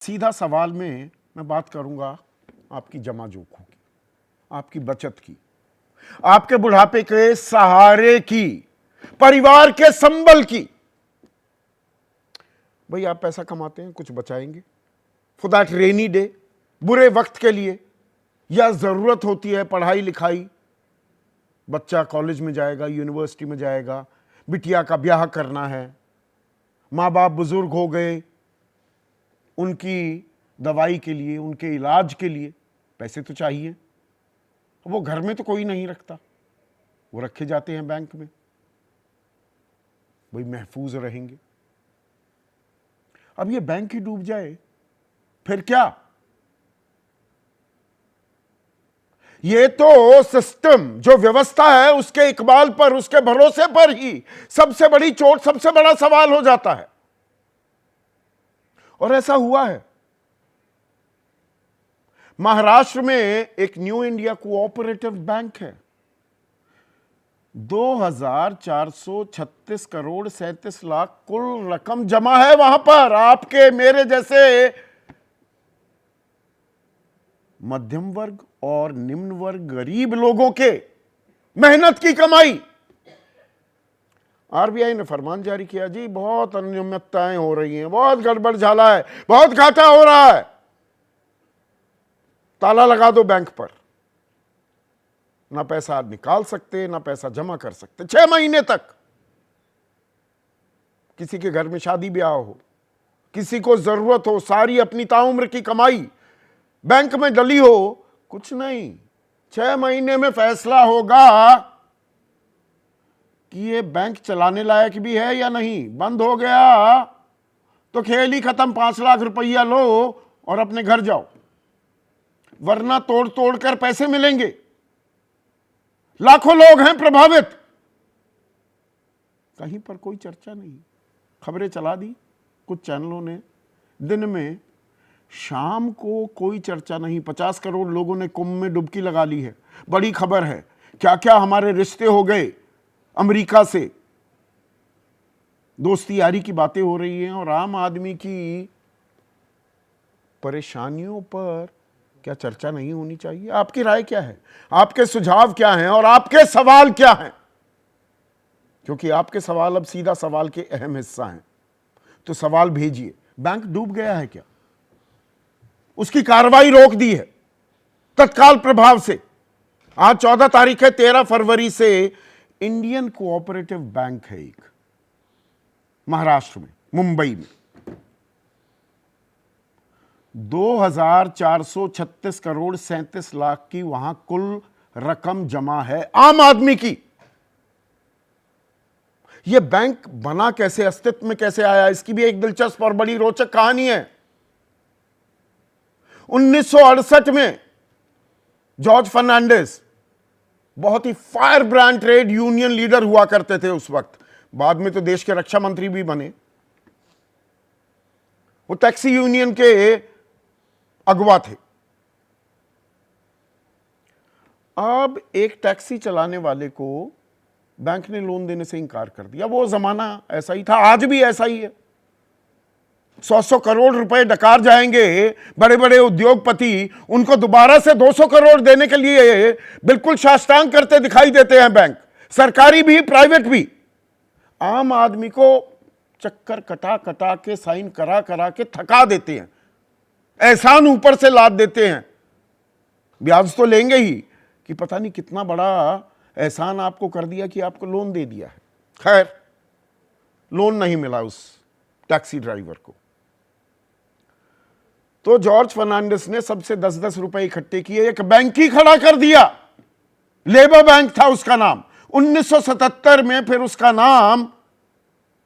सीधा सवाल में मैं बात करूंगा आपकी जमा जोखों की, आपकी बचत की, आपके बुढ़ापे के सहारे की, परिवार के संबल की। भाई आप पैसा कमाते हैं, कुछ बचाएंगे फॉर दैट रेनी डे, बुरे वक्त के लिए, या जरूरत होती है पढ़ाई लिखाई, बच्चा कॉलेज में जाएगा, यूनिवर्सिटी में जाएगा, बिटिया का ब्याह करना है, माँ बाप बुजुर्ग हो गए, उनकी दवाई के लिए, उनके इलाज के लिए पैसे तो चाहिए। वो घर में तो कोई नहीं रखता, वो रखे जाते हैं बैंक में, वही महफूज रहेंगे। अब ये बैंक ही डूब जाए फिर क्या? ये तो सिस्टम, जो व्यवस्था है, उसके इकबाल पर, उसके भरोसे पर ही सबसे बड़ी चोट, सबसे बड़ा सवाल हो जाता है। और ऐसा हुआ है। महाराष्ट्र में एक न्यू इंडिया कोऑपरेटिव बैंक है, 2436 करोड़ 37 लाख कुल रकम जमा है वहां पर। आपके मेरे जैसे मध्यम वर्ग और निम्न वर्ग गरीब लोगों के मेहनत की कमाई। आरबीआई ने फरमान जारी किया, जी बहुत अनियमितताएं हो रही हैं, बहुत गड़बड़ झाला है, बहुत घाटा हो रहा है, ताला लगा दो बैंक पर, ना पैसा निकाल सकते, ना पैसा जमा कर सकते 6 महीने तक। किसी के घर में शादी ब्याह हो, किसी को जरूरत हो, सारी अपनी ताउम्र की कमाई बैंक में डली हो, कुछ नहीं, 6 महीने में फैसला होगा कि ये बैंक चलाने लायक भी है या नहीं। बंद हो गया तो खेल ही खत्म, 5 लाख रुपया लो और अपने घर जाओ, वरना तोड़ तोड़ कर पैसे मिलेंगे। लाखों लोग हैं प्रभावित, कहीं पर कोई चर्चा नहीं। खबरें चला दी कुछ चैनलों ने, दिन में, शाम को कोई चर्चा नहीं। 50 करोड़ लोगों ने कुंभ में डुबकी लगा ली है, बड़ी खबर है। क्या क्या हमारे रिश्ते हो गए अमेरिका से, दोस्ती यारी की बातें हो रही हैं, और आम आदमी की परेशानियों पर क्या चर्चा नहीं होनी चाहिए? आपकी राय क्या है, आपके सुझाव क्या हैं, और आपके सवाल क्या हैं? क्योंकि आपके सवाल अब सीधा सवाल के अहम हिस्सा हैं। तो सवाल भेजिए। बैंक डूब गया है क्या? उसकी कार्रवाई रोक दी है तत्काल प्रभाव से। आज 14 तारीख है, 13 फरवरी से इंडियन कोऑपरेटिव बैंक है एक, महाराष्ट्र में, मुंबई में, 2436 करोड़ 37 लाख की वहां कुल रकम जमा है आम आदमी की। यह बैंक बना कैसे, अस्तित्व में कैसे आया, इसकी भी एक दिलचस्प और बड़ी रोचक कहानी है। 1968 में जॉर्ज फर्नांडिस बहुत ही fire brand trade union leader हुआ करते थे उस वक्त, बाद में तो देश के रक्षा मंत्री भी बने। वो टैक्सी यूनियन के अगवा थे। अब एक टैक्सी चलाने वाले को बैंक ने लोन देने से इंकार कर दिया। वो जमाना ऐसा ही था, आज भी ऐसा ही है। 100 करोड़ रुपए डकार जाएंगे, बड़े बड़े उद्योगपति उनको दोबारा से 200 करोड़ देने के लिए बिल्कुल साष्टांग करते दिखाई देते हैं बैंक, सरकारी भी प्राइवेट भी। आम आदमी को चक्कर कटा कटा के, साइन करा करा के थका देते हैं, एहसान ऊपर से लाद देते हैं। ब्याज तो लेंगे ही कि पता नहीं कितना बड़ा एहसान आपको कर दिया कि आपको लोन दे दिया है। खैर, लोन नहीं मिला उस टैक्सी ड्राइवर को, तो जॉर्ज फर्नांडिस ने सबसे 10-10 रुपए इकट्ठे किए, एक बैंक ही खड़ा कर दिया। लेबर बैंक था उसका नाम। 1977 में फिर उसका नाम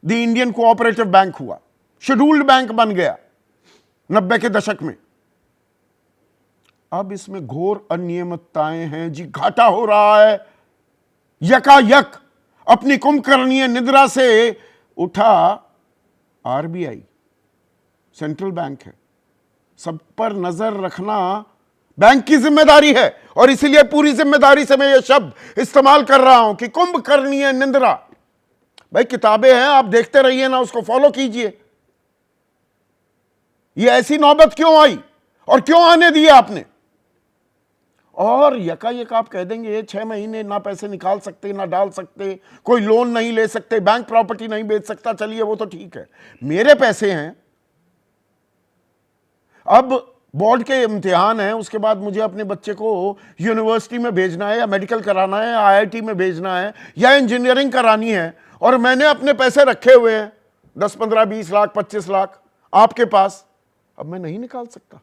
द इंडियन कोऑपरेटिव बैंक हुआ, शेड्यूल्ड बैंक बन गया 90 के दशक में। अब इसमें घोर अनियमितताएं हैं जी, घाटा हो रहा है। यकायक अपनी कुंभकर्णीय निद्रा से उठा आरबीआई, सेंट्रल बैंक है, सब पर नजर रखना बैंक की जिम्मेदारी है। और इसीलिए पूरी जिम्मेदारी से मैं यह शब्द इस्तेमाल कर रहा हूं कि कुंभकर्णीय निद्रा। भाई किताबें हैं, आप देखते रहिए ना, उसको फॉलो कीजिए। ये ऐसी नौबत क्यों आई और क्यों आने दिए आपने? और यकायक आप कह देंगे 6 महीने ना पैसे निकाल सकते, ना डाल सकते, कोई लोन नहीं ले सकते, बैंक प्रॉपर्टी नहीं बेच सकता। चलिए वो तो ठीक है, मेरे पैसे हैं, अब बोर्ड के इम्तिहान है, उसके बाद मुझे अपने बच्चे को यूनिवर्सिटी में भेजना है या मेडिकल कराना है, आईआईटी में भेजना है या इंजीनियरिंग करानी है, और मैंने अपने पैसे रखे हुए हैं 10, 15, 20 लाख, 25 लाख आपके पास, अब मैं नहीं निकाल सकता।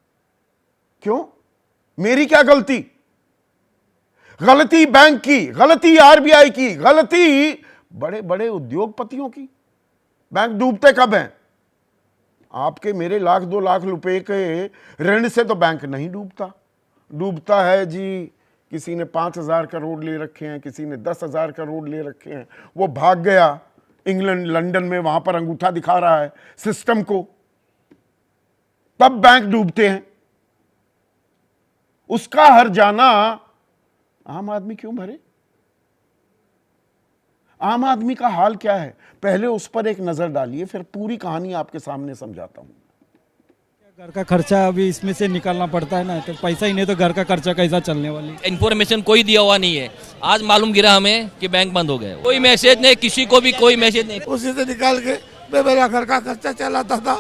क्यों? मेरी क्या गलती? गलती बैंक की, गलती आरबीआई की, गलती बड़े बड़े उद्योगपतियों की। बैंक डूबते कब हैं? आपके मेरे लाख 2 लाख रुपए के ऋण से तो बैंक नहीं डूबता। डूबता है जी, किसी ने 5,000 करोड़ ले रखे हैं, किसी ने 10,000 करोड़ ले रखे हैं, वो भाग गया इंग्लैंड, लंदन में, वहां पर अंगूठा दिखा रहा है सिस्टम को, तब बैंक डूबते हैं। उसका हर जाना आम आदमी क्यों भरे? आम आदमी का हाल क्या है, पहले उस पर एक नजर डालिए, फिर पूरी कहानी आपके सामने समझाता हूं। घर का खर्चा अभी इसमें से निकालना पड़ता है ना, तो पैसा ही नहीं तो घर का खर्चा कैसा चलने वाली। इन्फॉर्मेशन कोई दिया हुआ नहीं है, आज मालूम गिरा हमें कि बैंक बंद हो गए। कोई मैसेज नहीं, किसी को भी कोई मैसेज नहीं। उसी से निकाल के मैं मेरा घर का खर्चा चलाता था।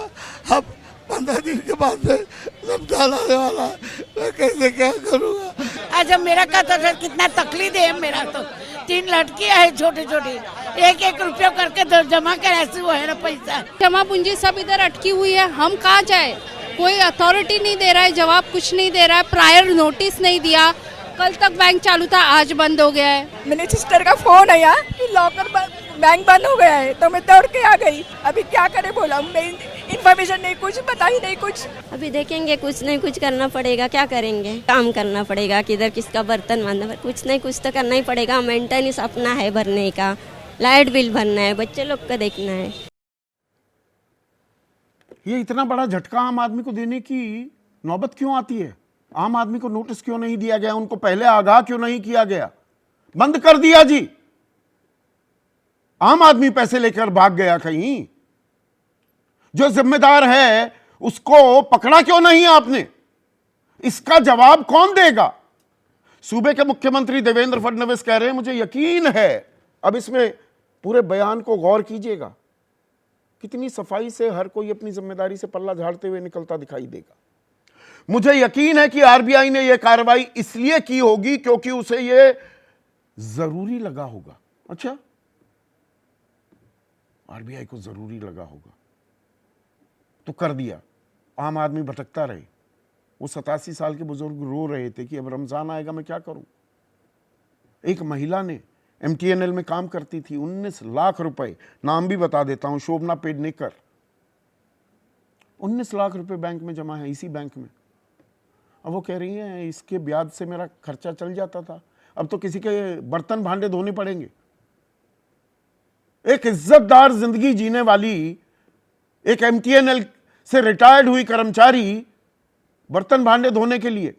अब 15 दिन के बाद में रमजान आने वाला है, मैं कैसे क्या करूँगा? आज अब मेरा का तो कितना तकलीफ है। मेरा तो 3 लड़कियां है छोटी छोटी, एक एक रुपया करके जमा कर ऐसे वो है ना पैसा जमा पूंजी सब इधर अटकी हुई है। हम कहाँ जाए? कोई अथॉरिटी नहीं दे रहा है जवाब, कुछ नहीं दे रहा है, प्रायर नोटिस नहीं दिया। कल तक बैंक चालू था, आज बंद हो गया है। मेरे सिस्टर का फोन आया कि लॉकर बैंक बंद हो गया है, तो मैं दौड़ के आ गई। अभी क्या करे बोला, मैं इन्फॉर्मेशन नहीं, कुछ पता ही नहीं कुछ। अभी देखेंगे, कुछ नहीं कुछ करना पड़ेगा। क्या करेंगे? काम करना पड़ेगा, किधर किसका बर्तन बांधना, कुछ नहीं कुछ तो करना ही पड़ेगा। मेंटेनेंस अपना है भरने का, लाइट बिल भरना है, बच्चे लोग का देखना है। ये इतना बड़ा झटका आम आदमी को देने की नौबत क्यों आती है? आम आदमी को नोटिस क्यों नहीं दिया गया? उनको पहले आगाह क्यों नहीं किया गया? बंद कर दिया जी। आम आदमी पैसे लेकर भाग गया कहीं, जो जिम्मेदार है उसको पकड़ा क्यों नहीं आपने? इसका जवाब कौन देगा? सूबे के मुख्यमंत्री देवेंद्र फडणवीस कह रहे हैं, मुझे यकीन है, अब इसमें पूरे बयान को गौर कीजिएगा, कितनी सफाई से हर कोई अपनी जिम्मेदारी से पल्ला झाड़ते हुए निकलता दिखाई देगा। मुझे यकीन है कि आरबीआई ने यह कार्रवाई इसलिए की होगी क्योंकि उसे यह जरूरी लगा होगा। अच्छा, आरबीआई को जरूरी लगा होगा तो कर दिया। आम आदमी भटकता रहे। वो 87 साल के बुजुर्ग रो रहे थे कि अब रमजान आएगा, मैं क्या करूं। एक महिला ने एमटीएनएल में काम करती थी, 19 लाख रुपए, नाम भी बता देता हूं, शोभना पेडनेकर, 19 लाख रुपए बैंक में जमा है, इसी बैंक में। अब वो कह रही हैं इसके ब्याज से मेरा खर्चा चल जाता था, अब तो किसी के बर्तन भांडे धोने पड़ेंगे। एक इज्जतदार जिंदगी जीने वाली एक एमटीएनएल से रिटायर्ड हुई कर्मचारी बर्तन भांडे धोने के लिए,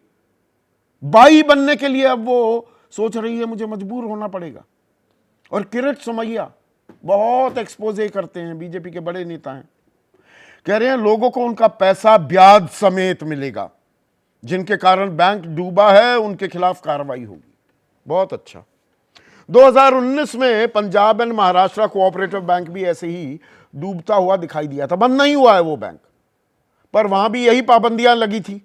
बाई बनने के लिए, अब वो सोच रही है मुझे मजबूर होना पड़ेगा। और किरट सोमैया बहुत एक्सपोजे करते हैं, बीजेपी के बड़े नेता हैं, कह रहे हैं लोगों को उनका पैसा ब्याज समेत मिलेगा, जिनके कारण बैंक डूबा है उनके खिलाफ कार्रवाई होगी। बहुत अच्छा। 2019 में Punjab and Maharashtra cooperative bank भी ऐसे ही डूबता हुआ दिखाई दिया था। बंद नहीं हुआ है वो बैंक, पर वहां भी यही पाबंदियां लगी थी।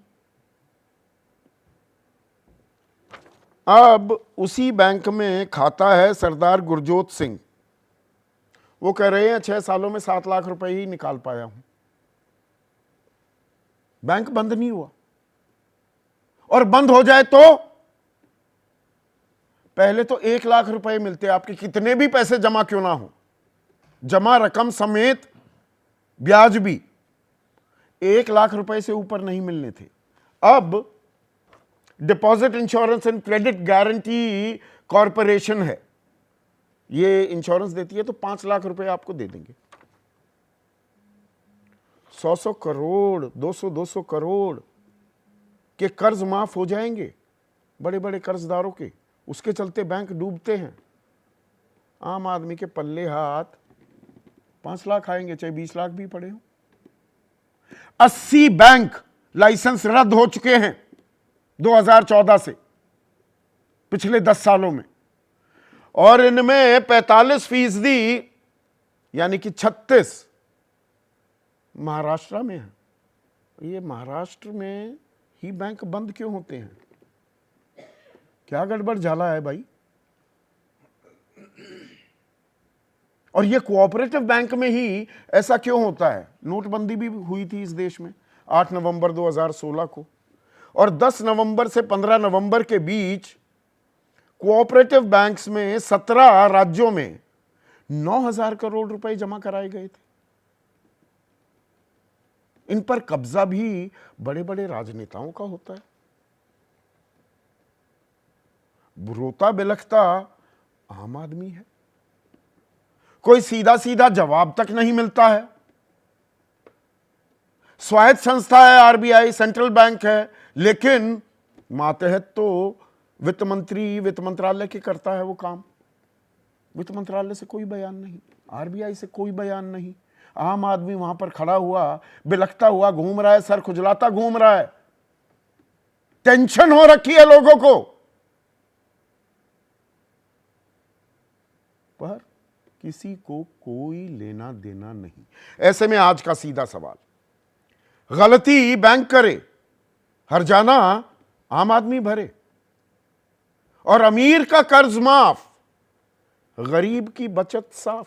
अब उसी बैंक में खाता है सरदार गुरजोत सिंह। वो कह रहे हैं 6 सालों में 7 लाख रुपए ही निकाल पाया हूं। बैंक बंद नहीं हुआ, और बंद हो जाए तो पहले तो 1 लाख रुपए मिलते, आपके कितने भी पैसे जमा क्यों ना हो, जमा रकम समेत ब्याज भी 1 लाख रुपए से ऊपर नहीं मिलने थे। अब deposit insurance and credit guarantee corporation है, ये इंश्योरेंस देती है, तो 5 लाख रुपए आपको दे देंगे। 100 करोड़ 200 करोड़ के कर्ज माफ हो जाएंगे बड़े बड़े कर्जदारों के। उसके चलते बैंक डूबते हैं। आम आदमी के पल्ले हाथ 5 लाख आएंगे, चाहे 20 लाख भी पड़े हो। 80 बैंक लाइसेंस रद्द हो चुके हैं 2014 से, पिछले 10 सालों में, और इनमें 45% यानी कि 36 महाराष्ट्र में है। ये महाराष्ट्र में ही बैंक बंद क्यों होते हैं? क्या गड़बड़ झाला है भाई? और ये कोऑपरेटिव बैंक में ही ऐसा क्यों होता है? नोटबंदी भी हुई थी इस देश में 8 नवंबर 2016 को, और 10 नवंबर से 15 नवंबर के बीच कोऑपरेटिव बैंक्स में 17 राज्यों में 9,000 करोड़ रुपए जमा कराए गए थे। इन पर कब्जा भी बड़े बड़े राजनेताओं का होता है। रोता बिलखता आम आदमी है, कोई सीधा सीधा जवाब तक नहीं मिलता है। स्वायत्त संस्था है आरबीआई, सेंट्रल बैंक है, लेकिन मातहत तो वित्त मंत्री, वित्त मंत्रालय के करता है वो काम। वित्त मंत्रालय से कोई बयान नहीं, आरबीआई से कोई बयान नहीं। आम आदमी वहां पर खड़ा हुआ बिलखता हुआ घूम रहा है, सर खुजलाता घूम रहा है। टेंशन हो रखी है लोगों को, पर किसी को कोई लेना देना नहीं। ऐसे में आज का सीधा सवाल, गलती बैंक करे, हर्जाना आम आदमी भरे, और अमीर का कर्ज माफ, गरीब की बचत साफ।